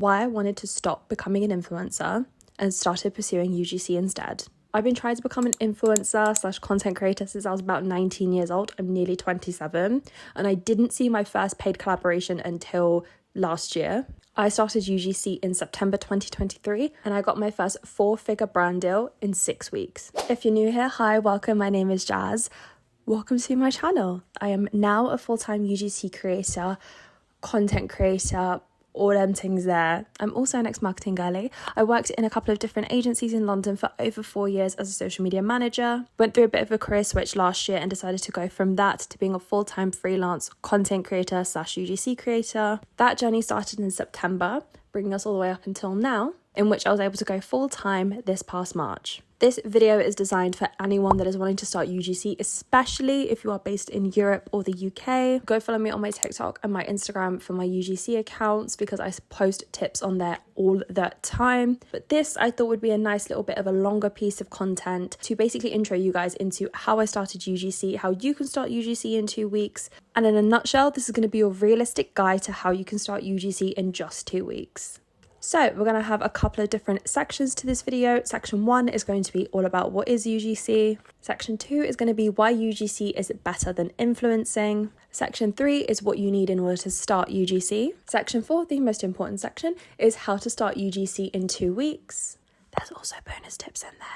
why I wanted to stop becoming an influencer and started pursuing UGC instead. I've been trying to become an influencer / content creator since I was about 19 years old. I'm nearly 27, and I didn't see my first paid collaboration until last year. I started UGC in September 2023, and I got my first 4-figure brand deal in 6 weeks. If you're new here, hi, welcome. My name is Jazz. Welcome to my channel. I am now a full-time UGC creator, content creator, all them things there. I'm also an ex-marketing girly. I worked in a couple of different agencies in London for over 4 years as a social media manager. Went through a bit of a career switch last year and decided to go from that to being a full-time freelance content creator / UGC creator. That journey started in September, bringing us all the way up until now, in which I was able to go full-time this past March. This video is designed for anyone that is wanting to start UGC, especially if you are based in Europe or the UK. Go follow me on my TikTok and my Instagram for my UGC accounts because I post tips on there all the time. But this I thought would be a nice little bit of a longer piece of content to basically intro you guys into how I started UGC, how you can start UGC in 2 weeks. And in a nutshell, this is going to be your realistic guide to how you can start UGC in just 2 weeks. So we're going to have a couple of different sections to this video. Section 1 is going to be all about what is UGC. Section 2 is going to be why UGC is better than influencing. Section 3 is what you need in order to start UGC. Section 4, the most important section, is how to start UGC in 2 weeks. There's also bonus tips in there.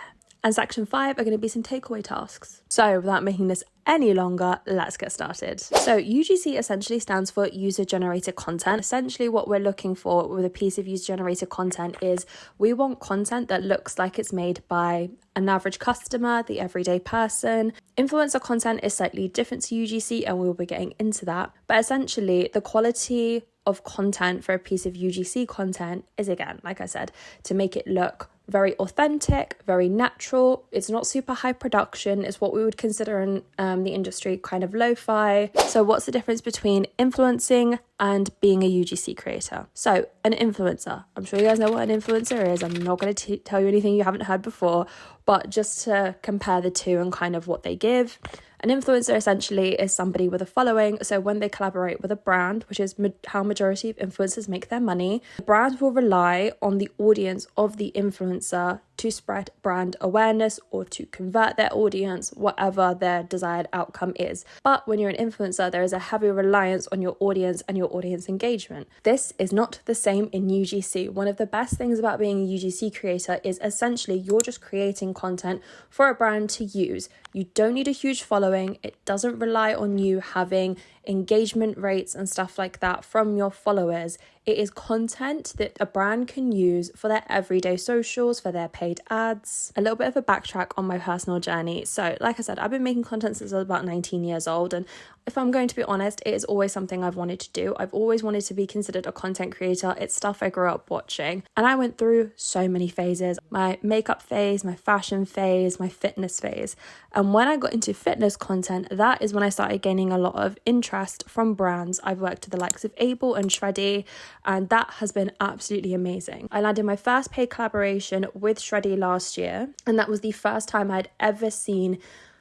And section 5 are going to be some takeaway tasks. So without making this any longer, let's get started. So UGC essentially stands for user-generated content. Essentially what we're looking for with a piece of user-generated content is we want content that looks like it's made by an average customer, the everyday person. Influencer content is slightly different to UGC, and we'll be getting into that. But essentially the quality of content for a piece of UGC content is, again, like I said, to make it look very authentic, very natural. It's not super high production. It's what we would consider in the industry kind of lo-fi. So what's the difference between influencing and being a UGC creator? So an influencer, I'm sure you guys know what an influencer is. I'm not going to tell you anything you haven't heard before, but just to compare the two and kind of what they give. An influencer essentially is somebody with a following. So when they collaborate with a brand, which is how majority of influencers make their money, the brand will rely on the audience of the influencer to spread brand awareness or to convert their audience, whatever their desired outcome is. But when you're an influencer, there is a heavy reliance on your audience and your audience engagement. This is not the same in UGC. One of the best things about being a UGC creator is essentially you're just creating content for a brand to use. You don't need a huge following. It doesn't rely on you having engagement rates and stuff like that from your followers. It is content that a brand can use for their everyday socials, for their paid ads. A little bit of a backtrack on my personal journey. So like I said, I've been making content since I was about 19 years old, and if I'm going to be honest, it is always something I've wanted to do. I've always wanted to be considered a content creator. It's stuff I grew up watching, and I went through so many phases. My makeup phase, my fashion phase, my fitness phase. And when I got into fitness content, that is when I started gaining a lot of interest from brands. I've worked with the likes of Able and Shreddy, and that has been absolutely amazing. I landed my first paid collaboration with Shreddy last year, and that was the first time I'd ever seen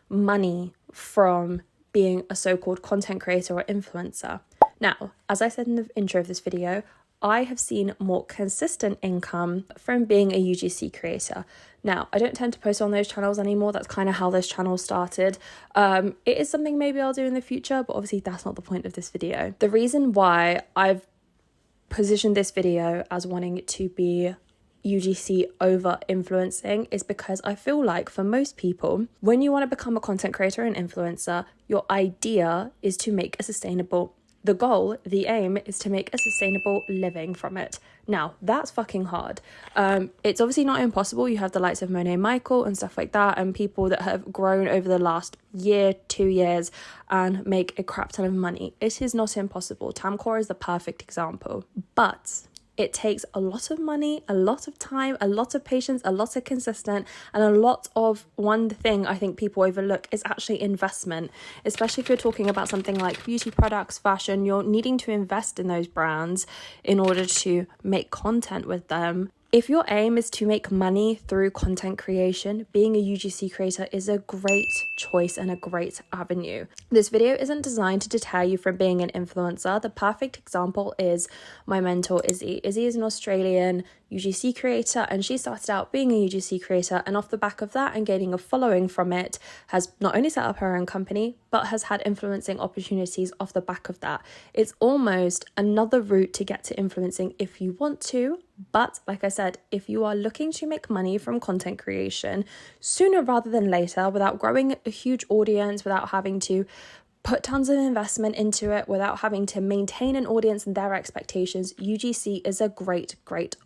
money from being a so-called content creator or influencer. Now, as I said in the intro of this video, I have seen more consistent income from being a UGC creator. Now, I don't tend to post on those channels anymore. That's kind of how those channels started. It is something maybe I'll do in the future, but obviously that's not the point of this video. The reason why I've positioned this video as wanting it to be UGC over influencing is because I feel like for most people, when you want to become a content creator and influencer, your idea is to make a sustainable The goal, the aim, is to make a sustainable living from it. Now, that's fucking hard. It's obviously not impossible. You have the likes of Monet Michael and stuff like that, and people that have grown over the last year, 2 years, and make a crap ton of money. It is not impossible. Tamcore is the perfect example. But it takes a lot of money, a lot of time, a lot of patience, a lot of consistent, and a lot of one thing I think people overlook is actually investment. Especially if you're talking about something like beauty products, fashion, you're needing to invest in those brands in order to make content with them. If your aim is to make money through content creation, being a UGC creator is a great choice and a great avenue. This video isn't designed to deter you from being an influencer. The perfect example is my mentor, Izzy. Izzy is an Australian UGC creator, and she started out being a UGC creator, and off the back of that and gaining a following from it, has not only set up her own company, but has had influencing opportunities off the back of that. It's almost another route to get to influencing if you want to. But like I said, if you are looking to make money from content creation sooner rather than later, without growing a huge audience, without having to put tons of investment into it, without having to maintain an audience and their expectations, UGC is a great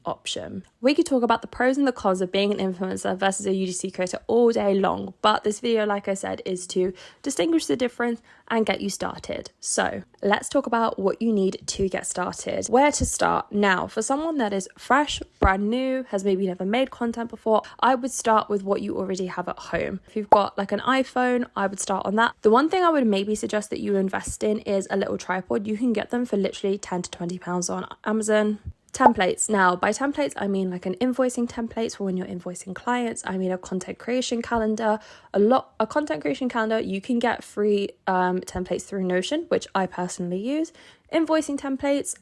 option. We could talk about the pros and the cons of being an influencer versus a UGC creator all day long, but this video, like I said, is to distinguish the difference and get you started. So let's talk about what you need to get started. Where to start? Now, for someone that is fresh, brand new, has maybe never made content before, I would start with what you already have at home. If you've got like an iPhone, I would start on that. The one thing I would maybe suggest that you invest in is a little tripod. You can get them for literally £10 to £20 on Amazon. Templates. Now, by templates, I mean like an invoicing templates for when you're invoicing clients. I mean a content creation calendar. A content creation calendar, you can get free templates through Notion, which I personally use. Invoicing templates,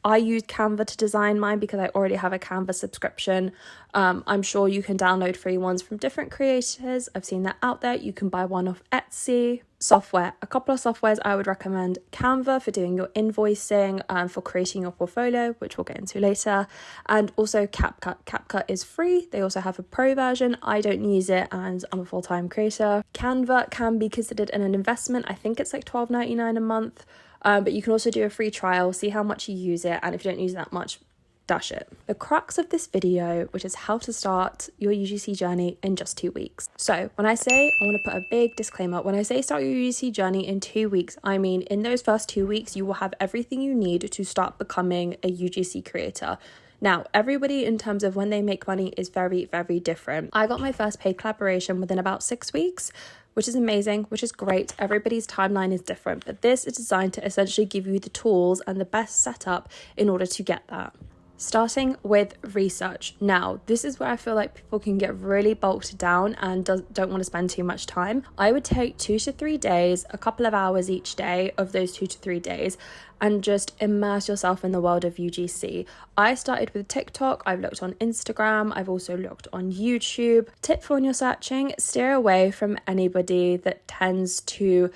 I use Canva to design mine because I already have a Canva subscription. I'm sure you can download free ones from different creators. I've seen that out there. You can buy one off Etsy. Software. A couple of softwares I would recommend: Canva for doing your invoicing and for creating your portfolio, which we'll get into later, and also CapCut. CapCut is free. They also have a pro version. I don't use it and I'm a full-time creator. Canva can be considered an investment. I think it's like $12.99 a month. But you can also do a free trial, see how much you use it, and if you don't use that much, dash it. The crux of this video, which is how to start your UGC journey in just 2 weeks. So when I say, I want to put a big disclaimer, when I say start your UGC journey in 2 weeks, I mean in those first 2 weeks, you will have everything you need to start becoming a UGC creator. Now, everybody in terms of when they make money is very different. I got my first paid collaboration within about 6 weeks, which is amazing, which is great. Everybody's timeline is different, but this is designed to essentially give you the tools and the best setup in order to get that. Starting with research. Now, this is where I feel like people can get really bulked down and don't want to spend too much time. I would take 2 to 3 days, a couple of hours each day of those 2 to 3 days, and just immerse yourself in the world of UGC. I started with TikTok, I've looked on Instagram, I've also looked on YouTube. Tip for when you're searching: steer away from anybody that tends to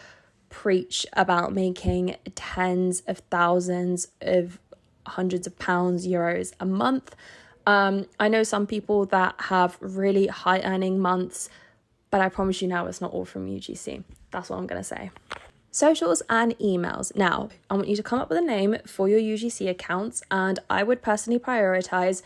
preach about making tens of thousands of hundreds of pounds, euros a month. I know some people that have really high earning months, but I promise you now it's not all from UGC. That's what I'm going to say. Socials and emails. Now, I want you to come up with a name for your UGC accounts, and I would personally prioritize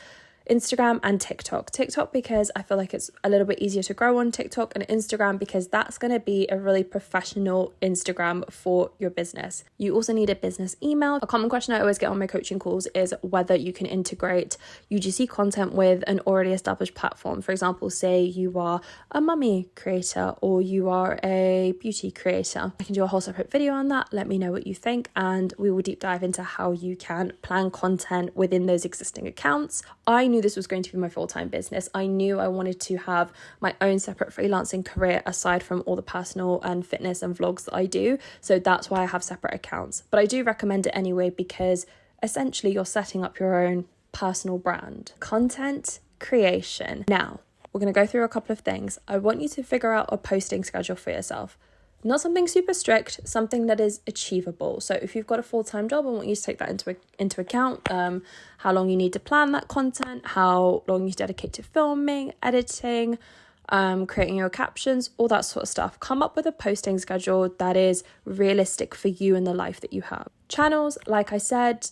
Instagram and TikTok. TikTok because I feel like it's a little bit easier to grow on TikTok, and Instagram because that's going to be a really professional Instagram for your business. You also need a business email. A common question I always get on my coaching calls is whether you can integrate UGC content with an already established platform. For example, say you are a mummy creator or you are a beauty creator. I can do a whole separate video on that. Let me know what you think, and we will deep dive into how you can plan content within those existing accounts. I knew this was going to be my full-time business. I knew I wanted to have my own separate freelancing career aside from all the personal and fitness and vlogs that I do. So that's why I have separate accounts. But I do recommend it anyway because essentially you're setting up your own personal brand. Content creation. Now, we're going to go through a couple of things. I want you to figure out a posting schedule for yourself. Not something super strict, something that is achievable. So if you've got a full-time job, I want you to take that into account. How long you need to plan that content, how long you dedicate to filming, editing, creating your captions, all that sort of stuff. Come up with a posting schedule that is realistic for you and the life that you have. Channels, like I said,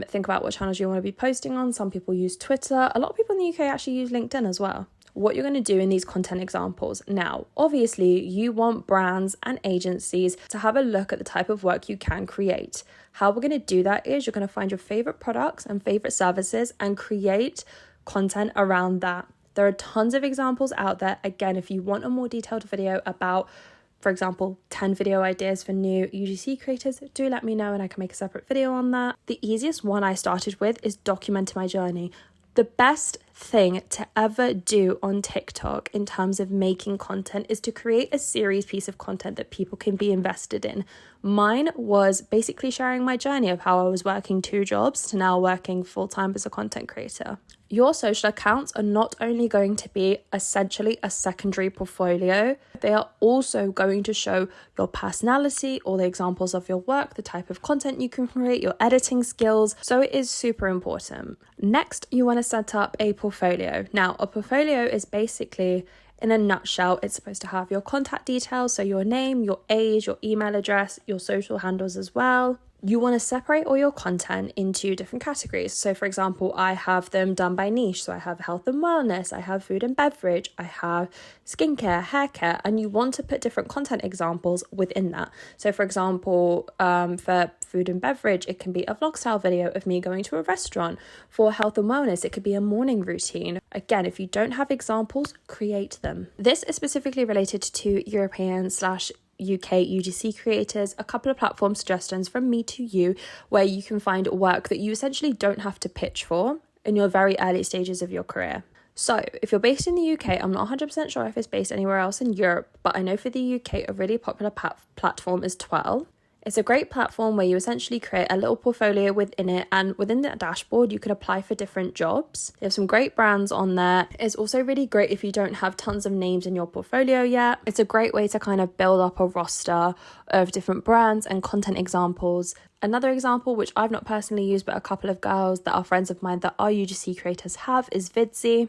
think about what channels you want to be posting on. Some people use Twitter. A lot of people in the UK actually use LinkedIn as well. What you're going to do in these content examples. Now, obviously, you want brands and agencies to have a look at the type of work you can create. How we're going to do that is you're going to find your favorite products and favorite services and create content around that. There are tons of examples out there. Again, if you want a more detailed video about, for example, 10 video ideas for new UGC creators, do let me know and I can make a separate video on that. The easiest one I started with is documenting my journey. The best thing to ever do on TikTok in terms of making content is to create a series piece of content that people can be invested in. Mine was basically sharing my journey of how I was working 2 jobs to now working full-time as a content creator. Your social accounts are not only going to be essentially a secondary portfolio, they are also going to show your personality, all the examples of your work, the type of content you can create, your editing skills. So it is super important. Next, you want to set up a portfolio. Now, a portfolio is basically, in a nutshell, it's supposed to have your contact details, so your name, your age, your email address, your social handles as well. You want to separate all your content into different categories. So for example, I have them done by niche. So I have health and wellness, I have food and beverage, I have skincare, hair care, and you want to put different content examples within that. So for example, for food and beverage, it can be a vlog style video of me going to a restaurant. For health and wellness, it could be a morning routine. Again, if you don't have examples, create them. This is specifically related to European/UK UGC creators. A couple of platform suggestions from me to you where you can find work that you essentially don't have to pitch for in your very early stages of your career. So if you're based in the UK, I'm not 100% sure if it's based anywhere else in Europe, but I know for the UK, a really popular platform is Twirl. It's a great platform where you essentially create a little portfolio within it, and within that dashboard, you can apply for different jobs. They have some great brands on there. It's also really great if you don't have tons of names in your portfolio yet. It's a great way to kind of build up a roster of different brands and content examples. Another example, which I've not personally used, but a couple of girls that are friends of mine that are UGC creators have, is Vidsy.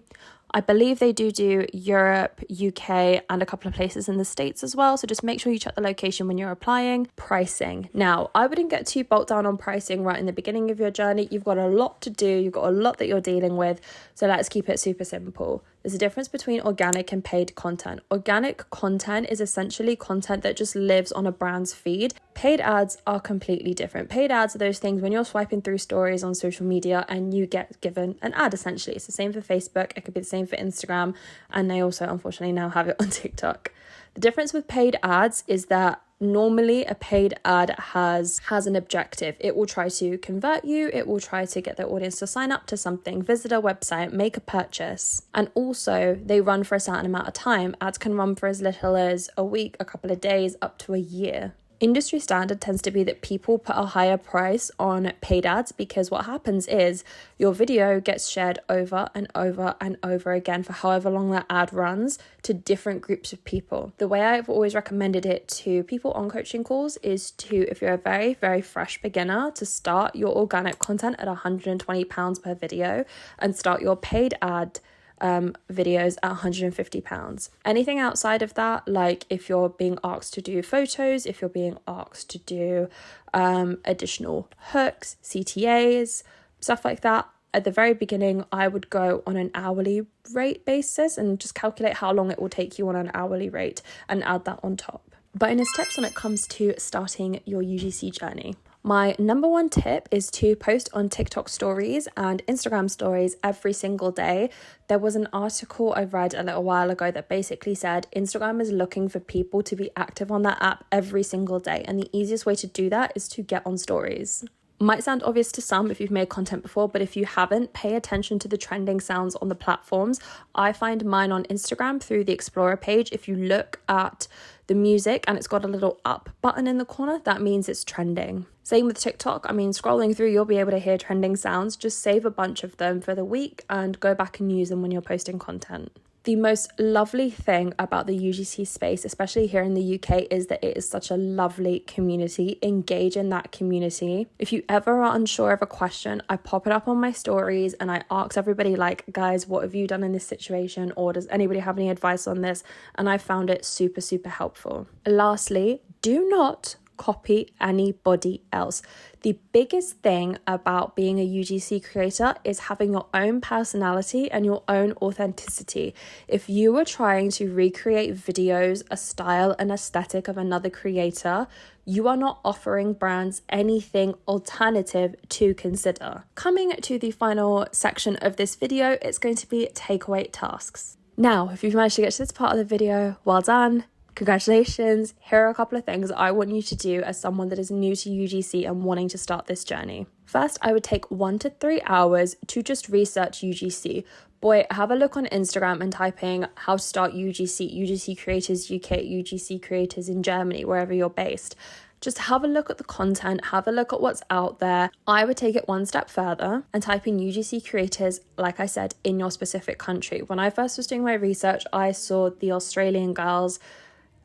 I believe they do Europe, UK, and a couple of places in the States as well. So just make sure you check the location when you're applying. Pricing. Now, I wouldn't get too bogged down on pricing right in the beginning of your journey. You've got a lot to do. You've got a lot that you're dealing with. So let's keep it super simple. There's a difference between organic and paid content. Organic content is essentially content that just lives on a brand's feed. Paid ads are completely different. Paid ads are those things when you're swiping through stories on social media and you get given an ad, essentially. It's the same for Facebook. It could be the same for Instagram. And they also, unfortunately, now have it on TikTok. The difference with paid ads is that normally a paid ad has an objective. It will try to convert you. It will try to get their audience to sign up to something, visit a website, make a purchase. And also they run for a certain amount of time. Ads can run for as little as a week, a couple of days, up to a year. Industry standard tends to be that people put a higher price on paid ads because what happens is your video gets shared over and over and over again for however long that ad runs to different groups of people. The way I've always recommended it to people on coaching calls is to, if you're a very, very fresh beginner, to start your organic content at £120 per video and start your paid ad videos at £150. Anything outside of that, like if you're being asked to do photos, if you're being asked to do additional hooks, CTAs, stuff like that, at the very beginning I would go on an hourly rate basis and just calculate how long it will take you on an hourly rate and add that on top. Bonus tips when it comes to starting your UGC journey. My number one tip is to post on TikTok stories and Instagram stories every single day. There was an article I read a little while ago that basically said Instagram is looking for people to be active on that app every single day. And the easiest way to do that is to get on stories. Might sound obvious to some if you've made content before, but if you haven't, pay attention to the trending sounds on the platforms. I find mine on Instagram through the Explorer page. If you look at the music and it's got a little up button in the corner, that means it's trending. Same with TikTok. I mean, scrolling through, you'll be able to hear trending sounds. Just save a bunch of them for the week and go back and use them when you're posting content. The most lovely thing about the UGC space, especially here in the UK, is that it is such a lovely community. Engage in that community. If you ever are unsure of a question, I pop it up on my stories and I ask everybody, like, guys, what have you done in this situation? Or does anybody have any advice on this? And I found it super, super helpful. Lastly, do not copy anybody else. The biggest thing about being a UGC creator is having your own personality and your own authenticity. If you were trying to recreate videos, a style and aesthetic of another creator, you are not offering brands anything alternative to consider. Coming to the final section of this video, it's going to be takeaway tasks. Now, if you've managed to get to this part of the video, well done. Congratulations. Here are a couple of things I want you to do as someone that is new to UGC and wanting to start this journey. First, I would take 1 to 3 hours to just research UGC. Boy, have a look on Instagram and typing how to start UGC creators UK, UGC creators in Germany, wherever you're based. Just have a look at the content, have a look at what's out there. I would take it one step further and type in UGC creators, like I said, in your specific country. When I first was doing my research, I saw the Australian girls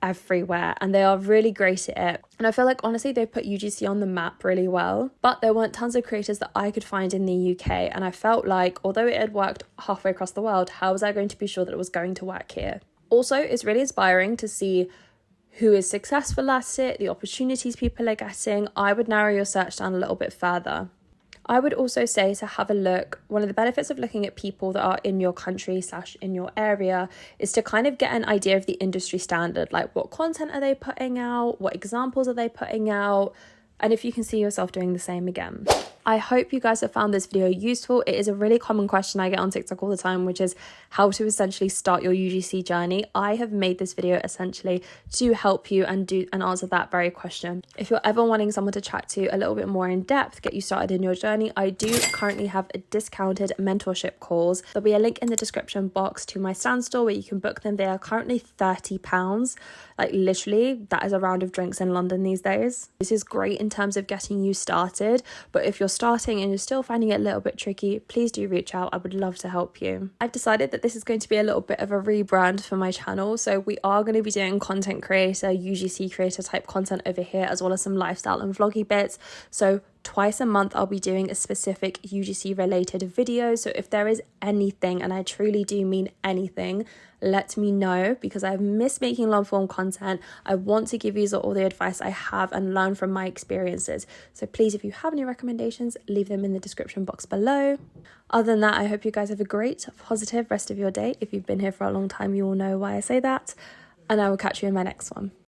everywhere and they are really great at it. And I feel like honestly they put UGC on the map really well, but there weren't tons of creators that I could find in the UK, and I felt like although it had worked halfway across the world, how was I going to be sure that it was going to work here? Also, it's really inspiring to see who is successful at it, the opportunities people are getting. I would narrow your search down a little bit further. I would also say to have a look, one of the benefits of looking at people that are in your country / in your area is to kind of get an idea of the industry standard, like what content are they putting out, what examples are they putting out, and if you can see yourself doing the same again. I hope you guys have found this video useful. It is a really common question I get on TikTok all the time, which is how to essentially start your UGC journey. I have made this video essentially to help you and answer that very question. If you're ever wanting someone to chat to a little bit more in depth, get you started in your journey, I do currently have a discounted mentorship calls. There'll be a link in the description box to my stand store where you can book them. They are currently £30. Like literally, that is a round of drinks in London these days. This is great in terms of getting you started, but if you're starting and you're still finding it a little bit tricky, please do reach out. I would love to help you. I've decided that this is going to be a little bit of a rebrand for my channel, so we are going to be doing content creator, UGC creator type content over here, as well as some lifestyle and vloggy bits. So twice a month I'll be doing a specific UGC related video. So if there is anything, and I truly do mean anything, let me know, because I've missed making long form content. I want to give you all the advice I have and learn from my experiences. So please, if you have any recommendations, leave them in the description box below. Other than that, I hope you guys have a great, positive rest of your day. If you've been here for a long time, you will know why I say that. And I will catch you in my next one.